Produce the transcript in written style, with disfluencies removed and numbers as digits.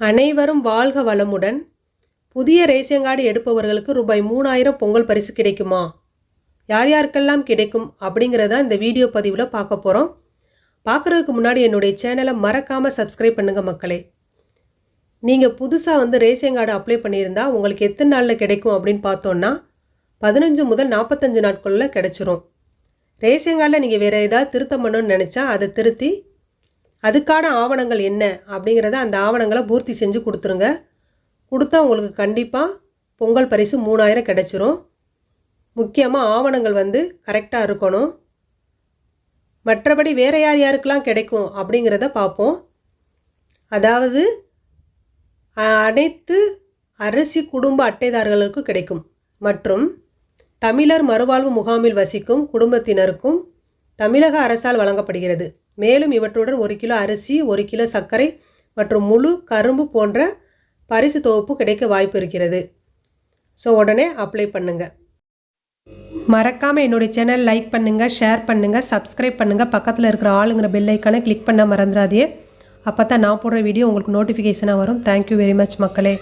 அனைவரும் வாழ்க வளமுடன். புதிய ரேஷன் கார்டு எடுப்பவர்களுக்கு ரூபாய் 3000 பொங்கல் பரிசு கிடைக்குமா? யார் யாருக்கெல்லாம் கிடைக்கும் அப்படிங்கிறத இந்த வீடியோ பதிவில் பார்க்க போகிறோம். பார்க்குறதுக்கு முன்னாடி என்னுடைய சேனலை மறக்காமல் சப்ஸ்கிரைப் பண்ணுங்கள் மக்களே. நீங்கள் புதுசாக ரேஷன் கார்டு அப்ளை பண்ணியிருந்தால் உங்களுக்கு எத்தனை நாளில் கிடைக்கும் அப்படின்னு பார்த்தோன்னா 15 முதல் 45 நாட்களில் கிடச்சிரும். ரேஷன் கார்டில் நீங்கள் வேறு ஏதாவது திருத்தம் பண்ணணும்னு நினச்சா அதை திருத்தி அதுக்கான ஆவணங்கள் என்ன அப்படிங்கிறத அந்த ஆவணங்களை பூர்த்தி செஞ்சு கொடுத்துருங்க. கொடுத்தா உங்களுக்கு கண்டிப்பாக பொங்கல் பரிசு 3000 கிடச்சிரும். முக்கியமாக ஆவணங்கள் கரெக்டாக இருக்கணும். மற்றபடி வேறு யார் யாருக்கெல்லாம் கிடைக்கும் அப்படிங்கிறத பார்ப்போம். அதாவது அனைத்து அரிசி குடும்ப அட்டைதாரர்களுக்கு கிடைக்கும் மற்றும் தமிழர் மறுவாழ்வு முகாமில் வசிக்கும் குடும்பத்தினருக்கும் தமிழக அரசால் வழங்கப்படுகிறது. மேலும் இவற்றுடன் 1 கிலோ அரிசி, 1 கிலோ சர்க்கரை மற்றும் முழு கரும்பு போன்ற பரிசு தொகுப்பு கிடைக்க வாய்ப்பு இருக்கிறது. ஸோ உடனே அப்ளை பண்ணுங்கள். மறக்காமல் என்னுடைய சேனல் லைக் பண்ணுங்கள், ஷேர் பண்ணுங்கள், சப்ஸ்கிரைப் பண்ணுங்கள். பக்கத்தில் இருக்கிற ஆளுங்கிற பெல் ஐக்கானை கிளிக் பண்ண மறந்துடாதே. அப்போ தான் நான் போடுற வீடியோ உங்களுக்கு நோட்டிஃபிகேஷனாக வரும். தேங்க்யூ வெரி மச் மக்களே.